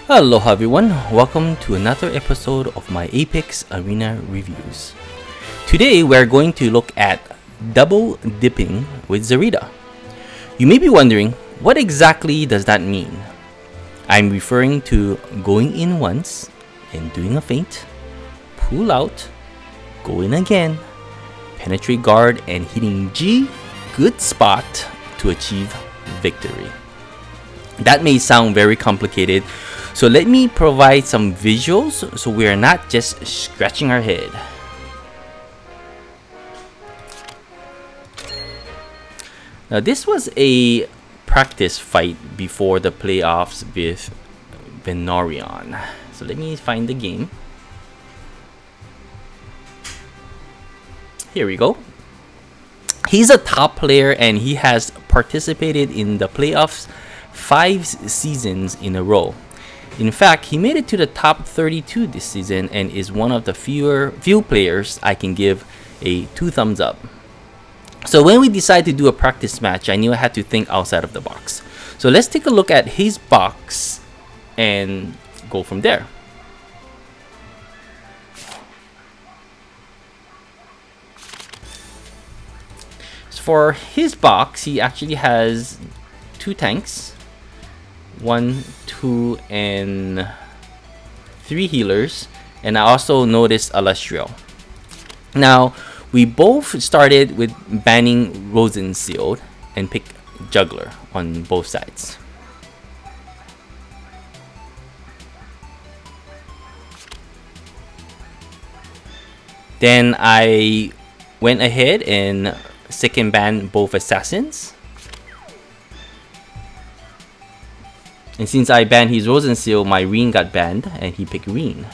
Aloha everyone, welcome to another episode of my Apex Arena reviews. Today we're going to look at double dipping with Zerida. You may be wondering, what exactly does that mean? I'm referring to going in once and doing a feint, pull out, go in again, penetrate guard and hitting G, good spot to achieve victory. That may sound very complicated, so let me provide some visuals so we are not just scratching our head. Now this was a practice fight before the playoffs with Venorion. So let me find the game. Here we go. He's a top player and he has participated in the playoffs 5 seasons in a row. In fact, he made it to the top 32 this season and is one of the few players I can give a 2 thumbs up. So when we decided to do a practice match, I knew I had to think outside of the box. So let's take a look at his box and go from there. So for his box, he actually has 2 tanks. 1, 2, and 3 healers, and I also noticed a Lustriel. Now, we both started with banning Rosen Sealed and picked Juggler on both sides. Then I went ahead and second banned both Assassins. And since I banned his Rosen Seal, my Reen got banned and he picked Reen.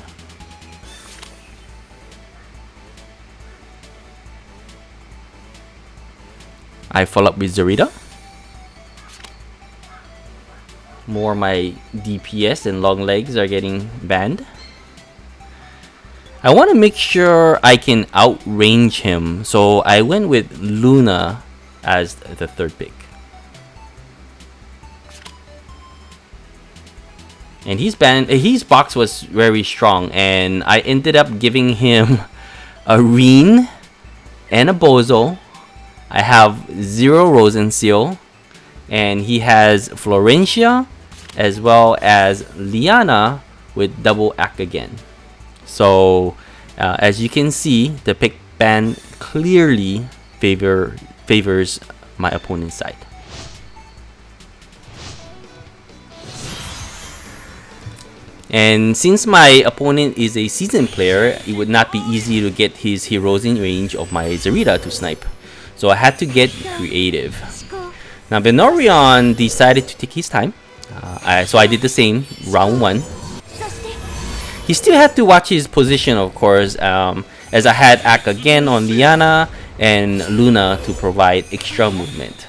I follow up with Zerida. More my DPS and long legs are getting banned. I want to make sure I can outrange him, so I went with Luna as the third pick. And his box was very strong, and I ended up giving him a Reen and a Bozo. I have 0 Rosen Seal, and he has Florencia as well as Liana with double Act again. So as you can see, the pick ban clearly favors my opponent's side. And since my opponent is a seasoned player, it would not be easy to get his heroes in range of my Zerida to snipe. So I had to get creative. Now Venorion decided to take his time. So I did the same, round 1. He still had to watch his position, of course, as I had Act again on Liana and Luna to provide extra movement.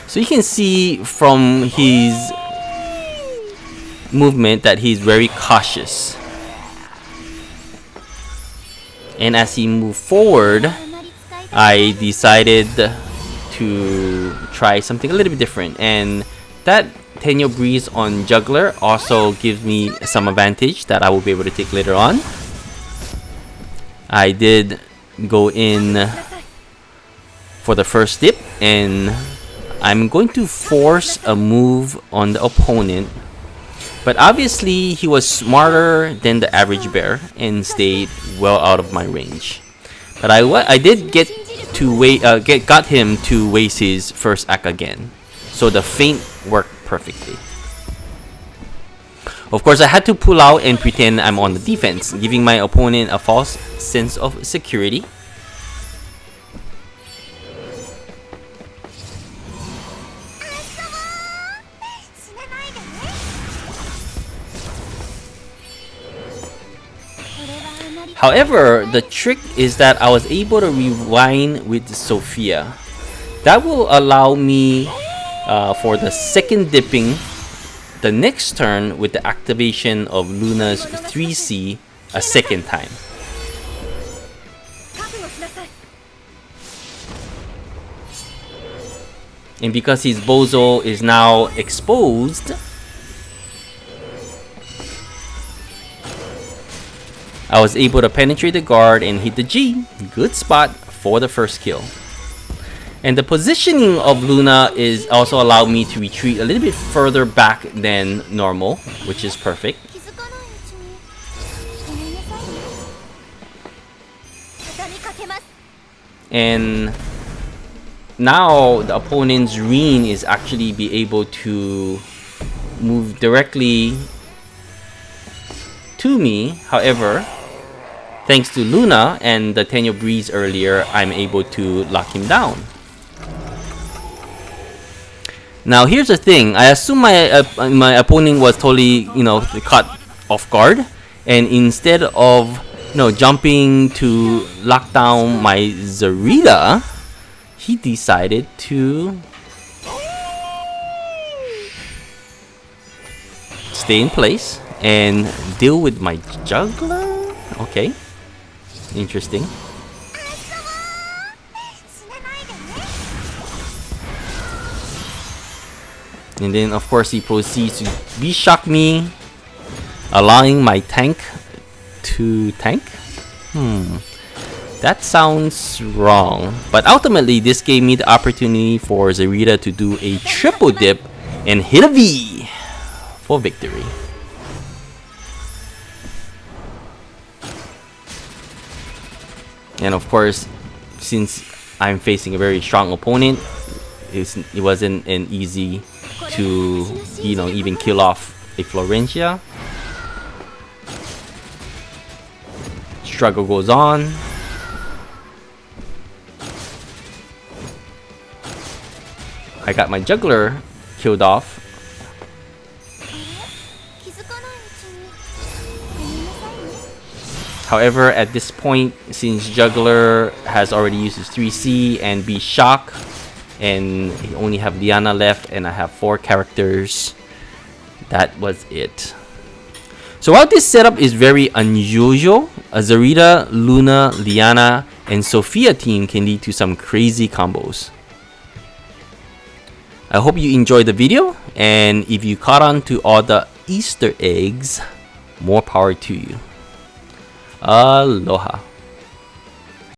So you can see from his movement that he's very cautious. And as he moved forward, I decided to try something a little bit different. And that Tenyo Breeze on Juggler also gives me some advantage that I will be able to take later on. I did go in for the first dip, and I'm going to force a move on the opponent, but obviously he was smarter than the average bear and stayed well out of my range. But I did get got him to waste his first Act again, so the feint worked perfectly. Of course, I had to pull out and pretend I'm on the defense, giving my opponent a false sense of security. However, the trick is that I was able to rewind with Sophia. That will allow me for the second dipping the next turn with the activation of Luna's 3C a second time. And because his bozo is now exposed, I was able to penetrate the guard and hit the G. Good spot for the first kill. And the positioning of Luna is also allowed me to retreat a little bit further back than normal, which is perfect. And now the opponent's Reen is actually be able to move directly to me. However, thanks to Luna and the Tenyo Breeze earlier, I'm able to lock him down. Now here's the thing. I assume my opponent was totally, caught off guard, and instead of jumping to lock down my Zerida, he decided to stay in place and deal with my juggler. Okay, interesting. And then of course he proceeds to B-shock me, allowing my tank to tank? That sounds wrong. But ultimately, this gave me the opportunity for Zerida to do a triple dip and hit a V for victory. And of course, since I'm facing a very strong opponent, it wasn't an easy to, even kill off a Florencia. Struggle goes on. I got my juggler killed off. However, at this point, since juggler has already used his 3C and B shock, and he only have Liana left, and I have 4 characters, that was it. So while this setup is very unusual, a Zerida, Luna, Liana, and Sophia team can lead to some crazy combos. I hope you enjoyed the video, and if you caught on to all the Easter eggs, more power to you. Aloha.